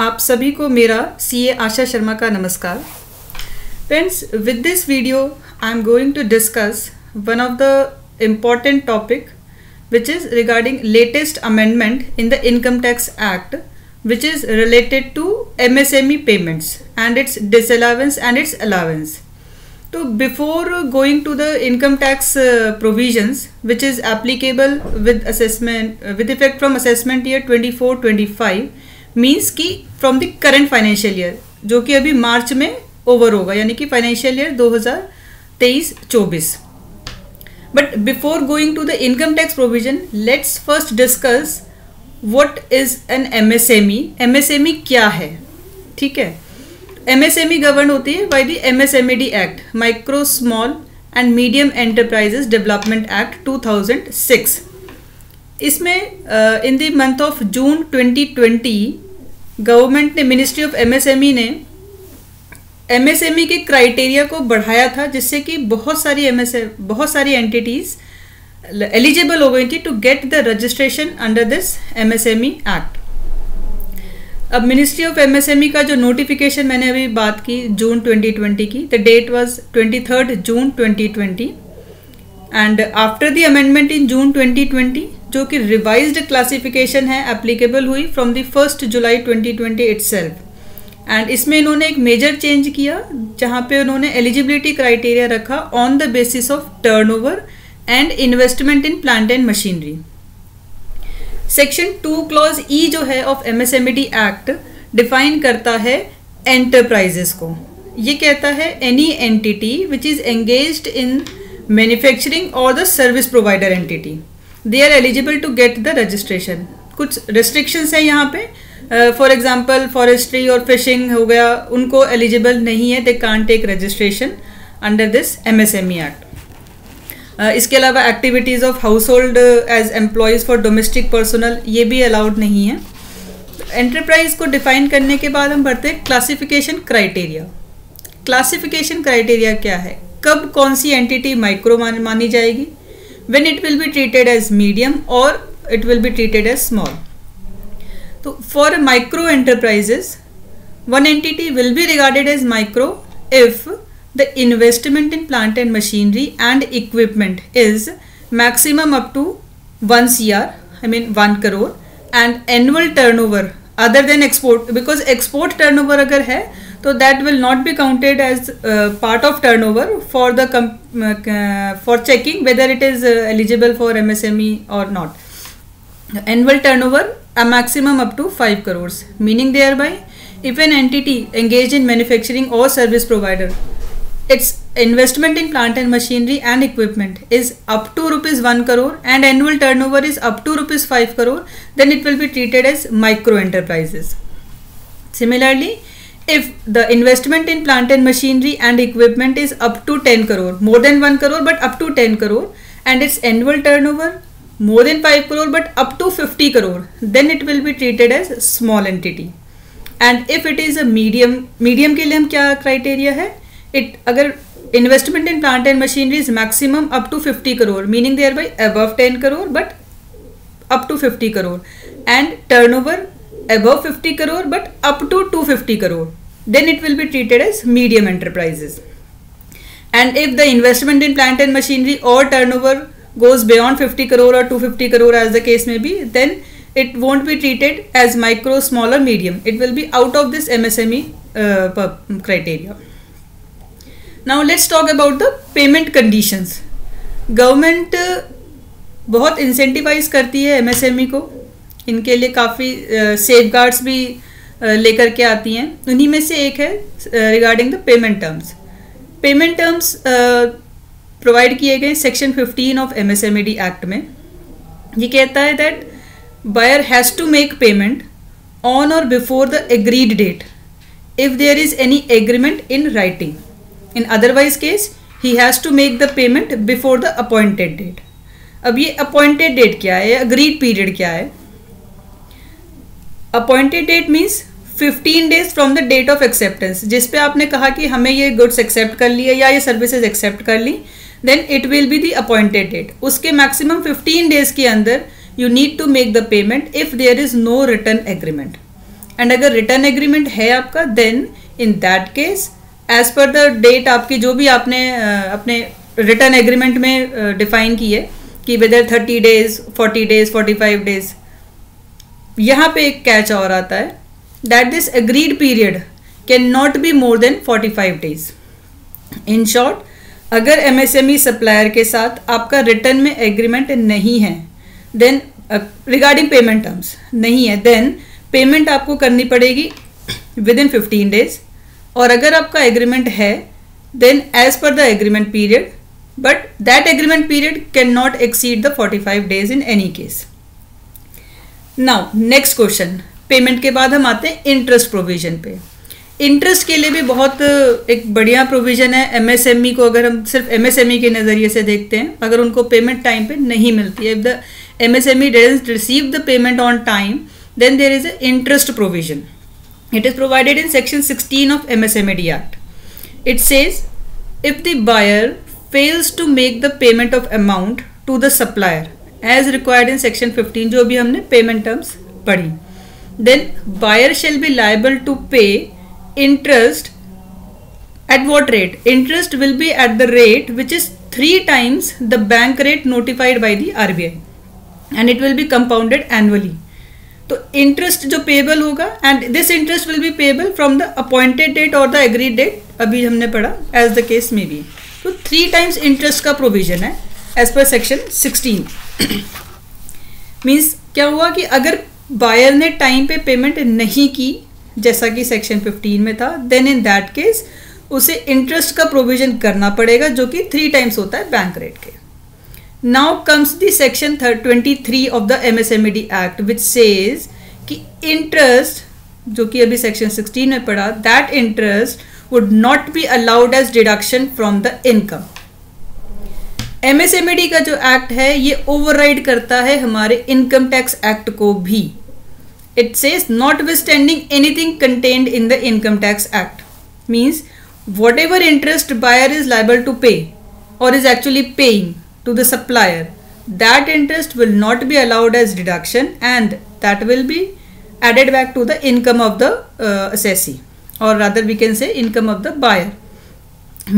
आप सभी को मेरा सीए आशा शर्मा का नमस्कार। Friends, with this video I am going to discuss one of the important topic which is regarding latest amendment in the Income Tax Act, which is related to MSME payments and its disallowance and its allowance. So before going to the income tax provisions which is applicable with assessment with effect from assessment year 24-25 means कि from the current financial year जो कि अभी मार्च में over होगा, यानी कि financial year 2023-24. But before going to the income tax provision, let's first discuss what is an MSME. MSME क्या है? ठीक है, MSME गवर्न होती है by the MSMED Act, Micro Small and Medium Enterprises Development Act 2006. इसमें in the month of June 2020 government ने, ministry of MSME ने MSME के क्राइटेरिया को बढ़ाया था, जिससे कि बहुत सारी एंटिटीज एलिजिबल हो गई थी to get the registration under this MSME act. अब मिनिस्ट्री ऑफ MSME का जो नोटिफिकेशन मैंने अभी बात की जून 2020 की, the date was 23 June 2020 and after the amendment in June 2020 जो कि रिवाइज्ड क्लासिफिकेशन है एप्लीकेबल हुई फ्रॉम द 1 जुलाई 2020 इटसेल्फ. एंड इसमें इन्होंने एक मेजर चेंज किया जहाँ पे उन्होंने एलिजिबिलिटी क्राइटेरिया रखा on the basis of turnover and investment in plant and machinery. Section 2 clause E जो है ऑफ MSMED एक्ट डिफाइन करता है एंटरप्राइजेस को. ये कहता है any entity which is engaged in manufacturing or the service provider entity, they are eligible to get the registration. कुछ restrictions है यहाँ पे. फॉर एग्जाम्पल फॉरेस्ट्री और फिशिंग हो गया, उनको एलिजिबल नहीं है, they can't take registration under this MSME act. इसके अलावा एक्टिविटीज़ ऑफ हाउस होल्ड as employees for domestic personal, ये भी अलाउड नहीं है. एंटरप्राइज को डिफाइन करने के बाद हम बढ़ते हैं क्लासिफिकेशन क्राइटेरिया. क्लासिफिकेशन क्राइटेरिया क्या है? कब कौन सी एंटिटी माइक्रो मानी जाएगी? When it will be treated as medium or it will be treated as small. So for micro enterprises, one entity will be regarded as micro if the investment in plant and machinery and equipment is maximum up to 1 CR, I mean 1 crore, and annual turnover other than export, because export turnover अगर है तो that will not be counted as part of turnover for the for checking whether it is eligible for MSME or not. Annual turnover a maximum up to 5 crores, meaning thereby if an entity engaged in manufacturing or service provider, its investment in plant and machinery and equipment is up to rupees 1 crore and annual turnover is up to rupees 5 crore, then it will be treated as micro enterprises. Similarly, if the investment in plant and machinery and equipment is up to 10 crore, more than 1 crore but up to 10 crore, and its annual turnover more than 5 crore but up to 50 crore, then it will be treated as small entity. And if it is a medium के लिए हम क्या criteria है? अगर investment in plant and machinery is maximum up to 50 crore, meaning thereby above 10 crore but up to 50 crore, and turnover above 50 crore but up to 250 crore, then it will be treated as medium enterprises. And if the investment in plant and machinery or turnover goes beyond 50 crore or 250 crore as the case may be, then it won't be treated as micro, small or medium. It will be out of this MSME criteria. Now let's talk about the payment conditions. Government बहुत incentivize करती है MSME को, इनके लिए काफ़ी safeguards भी लेकर के आती हैं. उन्हीं में से एक है regarding the payment terms. Payment terms provide किए गए सेक्शन 15 ऑफ MSMED एक्ट में. ये कहता है that buyer has to make payment on or before the agreed date if there is any agreement in writing. In otherwise case he has to make the payment before the appointed date. अब ये appointed date क्या है? Agreed period क्या है? Appointed date means 15 days from the date of acceptance, जिस पे आपने कहा कि हमें ये गुड्स एक्सेप्ट कर लिए या ये सर्विसेज एक्सेप्ट कर ली, then it will be the appointed date. उसके मैक्सिमम 15 डेज के अंदर you need to make the payment if there is no written agreement. And अगर रिटर्न एग्रीमेंट है आपका, then in that case as per the date आपकी जो भी आपने अपने रिटर्न एग्रीमेंट में डिफाइन की है कि वेदर 30 days, 40 days, 45 days, यहाँ पे एक कैच और आता है that this agreed period can not be more than 45 days. In short, अगर एमएसएमई सप्लायर के साथ आपका रिटर्न में एग्रीमेंट नहीं है, देन रिगार्डिंग पेमेंट टर्म्स नहीं है, देन पेमेंट आपको करनी पड़ेगी विद इन 15 days. और अगर आपका एग्रीमेंट है, then as per the agreement period, but that agreement period can not exceed the 45 days in any case. Now next question, payment के बाद हम आते हैं इंटरेस्ट प्रोविजन पे. इंटरेस्ट के लिए भी बहुत एक बढ़िया प्रोविजन है. एमएसएमई को अगर हम सिर्फ एमएसएमई के नज़रिए से देखते हैं, अगर उनको पेमेंट टाइम पे नहीं मिलती है, if the MSME doesn't receive the payment on time, then there is a interest provision. It is provided in section 16 of MSME act. It says if the buyer fails to make the payment of amount to the supplier as required in section 15, जो भी हमने payment terms पढ़ी, then buyer shall be liable to pay interest. At what rate? Interest will be at the rate which is 3 times the bank rate notified by the RBI and it will be compounded annually. तो interest जो payable होगा, and this interest will be payable from the appointed date or the agreed date, अभी हमने पढ़ा, as the case may be. तो 3 times interest का provision है as per section 16. Means क्या हुआ कि अगर बायर ने टाइम पे पेमेंट नहीं की जैसा कि सेक्शन 15 में था, देन इन दैट केस उसे इंटरेस्ट का प्रोविजन करना पड़ेगा जो कि 3 times होता है बैंक रेट के. Now comes the section 23 of the MSME act which says कि इंटरेस्ट जो कि अभी सेक्शन 16 में पड़ा, that interest would not be allowed as deduction from the income. MSME का जो एक्ट है ये ओवरराइड करता है हमारे इनकम टैक्स एक्ट को भी. It says notwithstanding anything contained in the income tax act, means whatever interest buyer is liable to pay or is actually paying to the supplier, that interest will not be allowed as deduction and that will be added back to the income of the assessee, or rather we can say income of the buyer.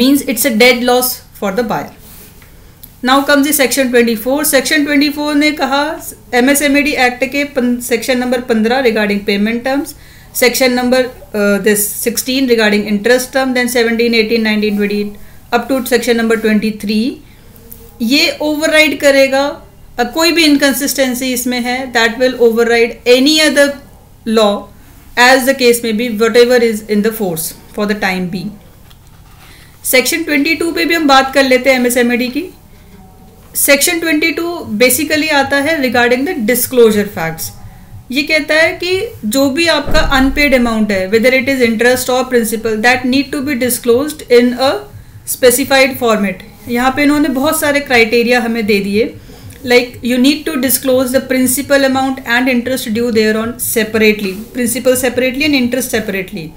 Means it's a dead loss for the buyer. Now comes the section 24. Section 24 ने कहा MSME act के section number 15 regarding payment terms, section number 16 regarding interest term, then 17, 18, 19, 20 up to section number 23. ये override करेगा कोई भी inconsistency इसमें है, that will override any other law as the case में be, whatever is in the force for the time be. Section 22 पे भी हम बात कर लेते हैं एमएसएमई की. सेक्शन 22 बेसिकली आता है रिगार्डिंग द डिस्क्लोजर फैक्ट्स. ये कहता है कि जो भी आपका अनपेड अमाउंट है, वेदर इट इज इंटरेस्ट और principal, that need to be disclosed in a specified format. यहाँ पे इन्होंने बहुत सारे क्राइटेरिया हमें दे दिए, like you need to disclose the principal amount and interest due thereon separately, principal separately and interest separately.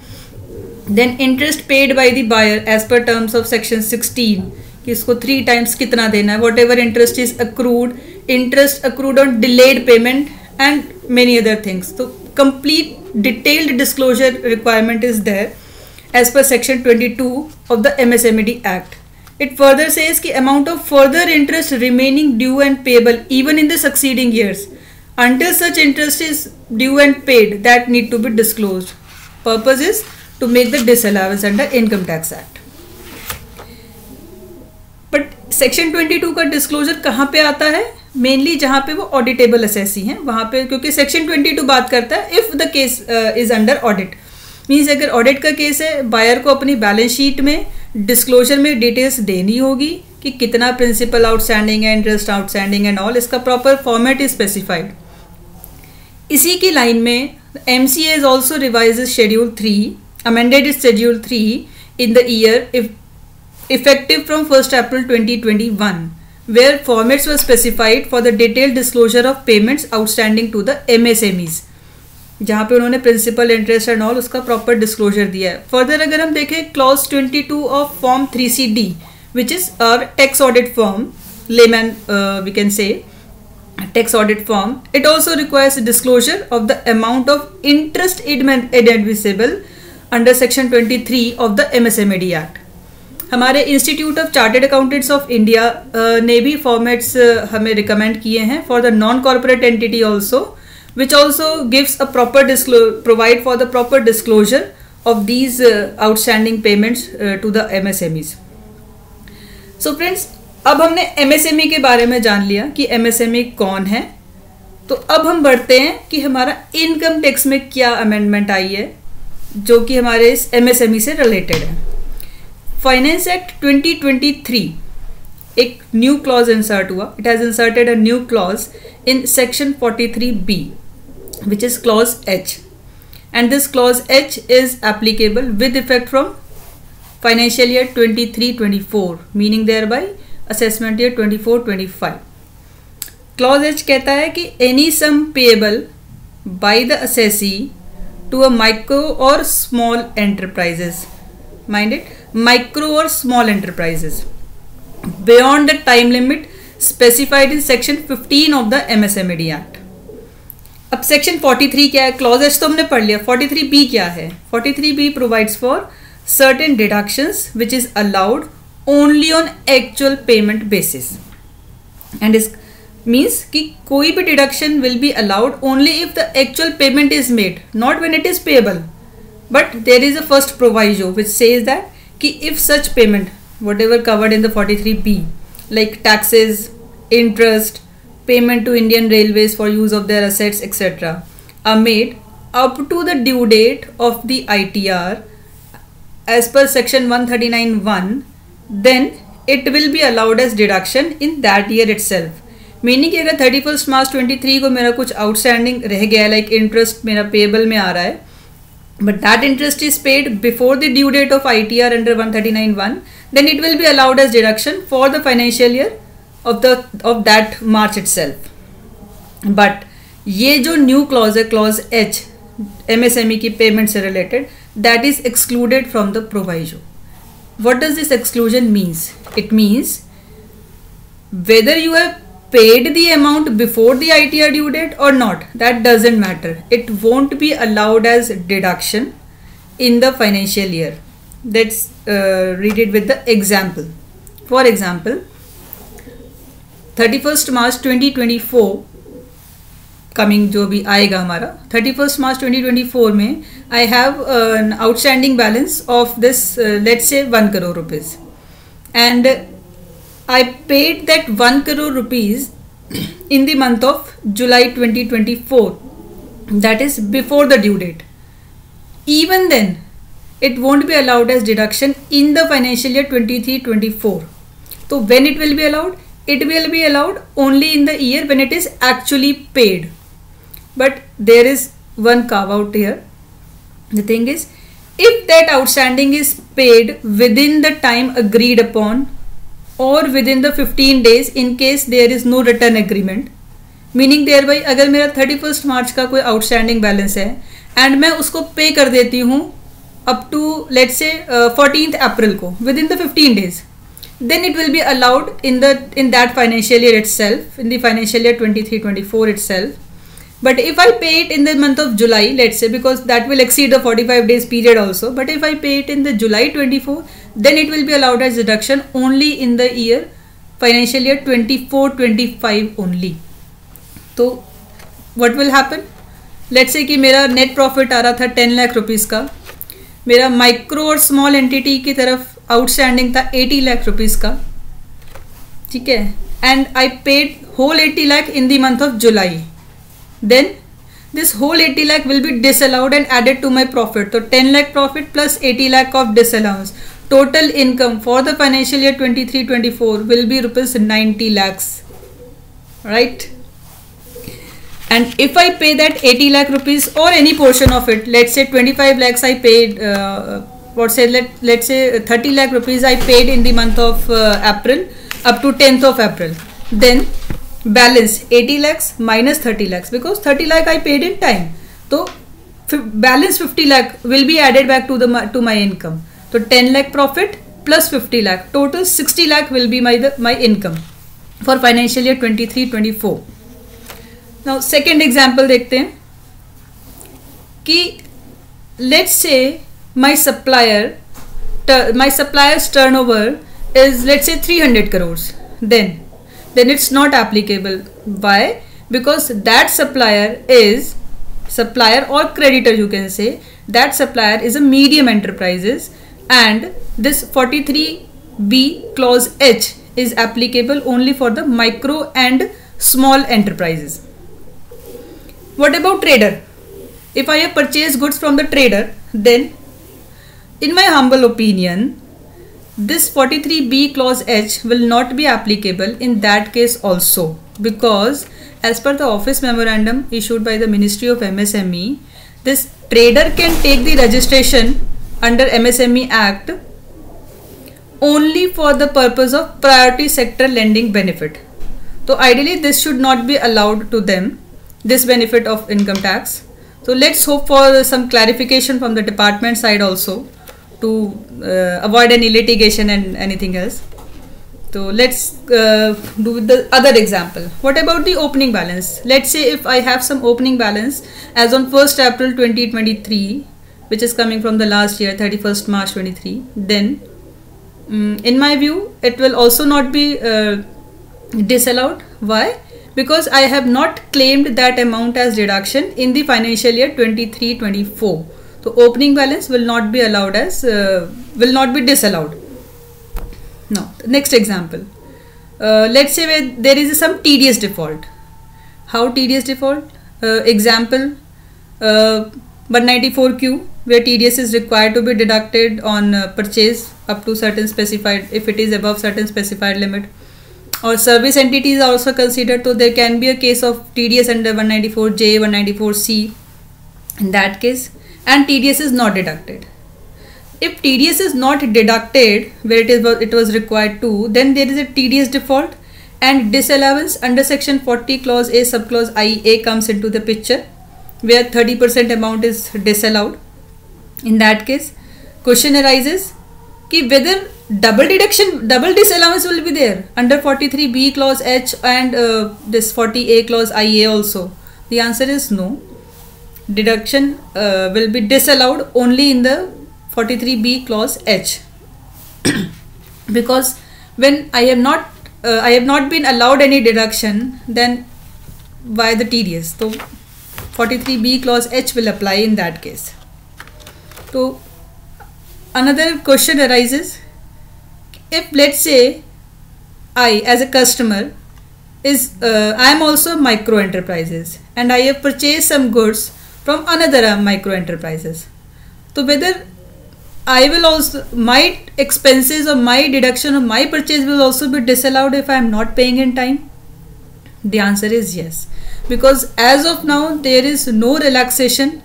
Then interest paid by the buyer as per terms of section 16 कि इसको 3 times कितना देना है, what ever interest is accrued, interest accrued on delayed payment and many other things. तो complete detailed disclosure requirement is there as per section 22 of the MSME act. It further says कि amount of further interest remaining due and payable even in the succeeding years until such interest is due and paid, that need to be disclosed. Purpose is to make the disallowance under Income Tax Act. But section 22 का disclosure कहाँ पे आता है? Mainly जहाँ पे वो auditable assessee हैं वहाँ पे, क्योंकि सेक्शन 22 बात करता है if the case is under audit. Means अगर ऑडिट का केस है, बायर को अपनी बैलेंस शीट में डिस्क्लोजर में डिटेल्स देनी होगी कि कितना प्रिंसिपल आउटस्टैंडिंग है, इंटरेस्ट आउटस्टैंडिंग एंड ऑल. इसका प्रॉपर फॉर्मेट इज स्पेसिफाइड. इसी की लाइन में MCA is also revised Schedule 3, amended its Schedule 3 in the year effective from 1st April 2021, where formats were specified for the detailed disclosure of payments outstanding to the MSMEs, जहाँ पे उन्होंने principal interest and all उसका proper disclosure दिया है. Further अगर हम देखें clause 22 of form 3CD which is our tax audit form, layman we can say, tax audit form, it also requires a disclosure of the amount of interest inadmissible under section 23 of the MSMED Act. हमारे institute of chartered accountants of India ने भी formats हमें recommend किए हैं for the non corporate entity also, which also gives a proper provide for the proper disclosure of these outstanding payments to the MSMEs. So friends, अब हमने MSME के बारे में जान लिया कि MSME कौन है. तो अब हम बढ़ते हैं कि हमारा इनकम टैक्स में क्या अमेंडमेंट आई है जो कि हमारे इस MSME से रिलेटेड है. फाइनेंस एक्ट 2023 एक न्यू क्लॉज इंसर्ट हुआ. It has inserted a new clause in section 43B which is clause H, and this clause H is applicable with effect from financial year 23-24, meaning thereby assessment year 24-25. Clause H कहता है कि any sum payable by the assessee to a micro or small enterprises, mind it, micro or small enterprises beyond the time limit specified in section 15 of the MSMED Act. अब section 43 क्या है? Clause H तो हमने पढ़ लिया. 43B क्या है? 43B provides for certain deductions which is allowed only on actual payment basis, and is means कि कोई भी deduction will be allowed only if the actual payment is made, not when it is payable. But there is a first proviso which says that कि if such payment, whatever covered in the 43B, like taxes, interest, payment to Indian Railways for use of their assets, etc., are made up to the due date of the ITR as per section 139(1), then it will be allowed as deduction in that year itself. Meaning कि अगर 31 मार्च 23 को मेरा कुछ outstanding रह गया, like interest मेरा payable में आ रहा है, but that interest is paid before the due date of ITR under 139(1), then it will be allowed as deduction for the financial year of that March itself. But ये जो new clause है, clause H, MSME की payment से related, that is excluded from the proviso. What does this exclusion means? It means whether you have paid the amount before the ITR due date or not, that doesn't matter. It won't be allowed as deduction in the financial year. Let's read it with the example. For example, 31st March 2024 coming जो भी आएगा हमारा 31st March 2024 में I have an outstanding balance of this let's say 1 crore rupees, and I paid that 1 crore rupees in the month of July 2024, that is before the due date. Even then it won't be allowed as deduction in the financial year 23-24. So when it will be allowed? It will be allowed only in the year when it is actually paid. But there is one carve out here. The thing is, if that outstanding is paid within the time agreed upon or within the 15 days in case there is no return agreement, meaning thereby अगर मेरा 31 मार्च का कोई outstanding balance है and मैं उसको पे कर देती हूँ up to let's say 14th अप्रैल को with in the 15 days, then it will be allowed in that financial year itself, in the financial year 23-24 itself. But if I pay it in the month of July, let's say, because that will exceed the 45 days period also, but if I pay it in the July 24, then it will be allowed as deduction only in the year financial year 24-25 only. तो what will happen? Let's say कि मेरा net profit आ रहा था 10 lakh rupees का, मेरा micro or small entity की तरफ outstanding था 80 लाख रुपीज़ का, ठीक है, and I paid whole 80 lakh in the month of July, then this whole 80 lakh will be disallowed and added to my profit. So 10 lakh profit plus 80 lakh of disallowance. Total income for the financial year 23-24 will be rupees 90 lakhs. Right? And if I pay that 80 lakh rupees or any portion of it, let's say 25 lakhs I paid, let's say 30 lakh rupees I paid in the month of April up to 10th of April. Then balance 80 lakhs minus 30 lakhs because 30 lakh I paid in time. So balance 50 lakh will be added back to my income. So 10 lakh profit plus 50 lakh, total 60 lakh will be my income for financial year 23-24. Now second example देखते हैं कि let's say my supplier's turnover is, let's say, 300 crores, then it's not applicable. Why? Because that supplier or creditor, you can say, that supplier is a medium enterprises, and this 43B clause H is applicable only for the micro and small enterprises. What about trader? If I have purchased goods from the trader, then in my humble opinion, this 43B clause H will not be applicable in that case also, because as per the office memorandum issued by the Ministry of MSME, this trader can take the registration under MSME Act only for the purpose of priority sector lending benefit. So ideally this should not be allowed to them, this benefit of income tax. So let's hope for some clarification from the department side also, to avoid any litigation and anything else. So let's do the other example. What about the opening balance? Let's say if I have some opening balance as on 1st April 2023, which is coming from the last year, 31st March 23, then in my view it will also not be disallowed. Why? Because I have not claimed that amount as deduction in the financial year 23-24. So opening balance will not be allowed as will not be disallowed. Now next example, let's say where there is some TDS default. How TDS default? Example 194Q, where TDS is required to be deducted on purchase up to certain specified, if it is above certain specified limit. Or service entities are also considered, so there can be a case of TDS under 194J, 194C in that case, and TDS is not deducted. If TDS is not deducted where it was required to, then there is a TDS default, and disallowance under section 40 clause A subclause IA comes into the picture, where 30% amount is disallowed. In that case, question arises कि whether double disallowance will be there under 43B clause H and this 40A clause IA also. The answer is no. Deduction will be disallowed only in the 43B clause H because when I have not been allowed any deduction, then why the TDS? So 43B clause H will apply in that case. So another question arises, if let's say I as a customer is I am also micro enterprises and I have purchased some goods from another micro enterprises. So whether I will also, my expenses or my deduction of my purchase will also be disallowed if I am not paying in time? The answer is yes, because as of now there is no relaxation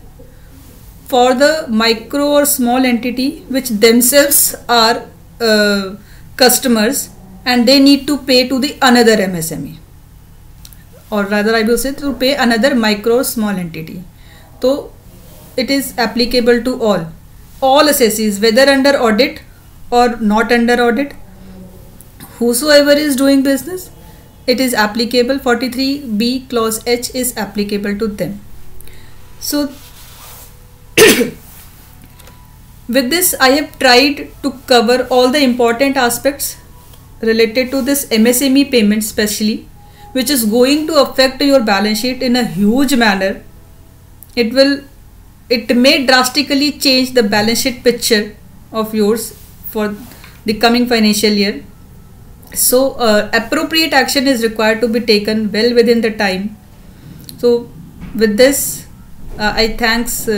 for the micro or small entity which themselves are customers and they need to pay to the another MSME, or rather I will say to pay another micro or small entity. So it is applicable to all assessees, whether under audit or not under audit, whosoever is doing business, it is applicable. 43B clause H is applicable to them. So with this I have tried to cover all the important aspects related to this MSME payment specially, which is going to affect your balance sheet in a huge manner. It may drastically change the balance sheet picture of yours for the coming financial year. So appropriate action is required to be taken well within the time. So with this I thanks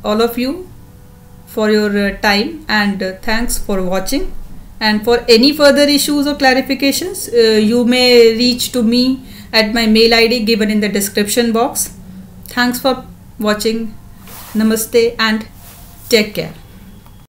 all of you for your time, and thanks for watching. And for any further issues or clarifications, you may reach to me at my mail ID given in the description box. Thanks for watching. Namaste and take care.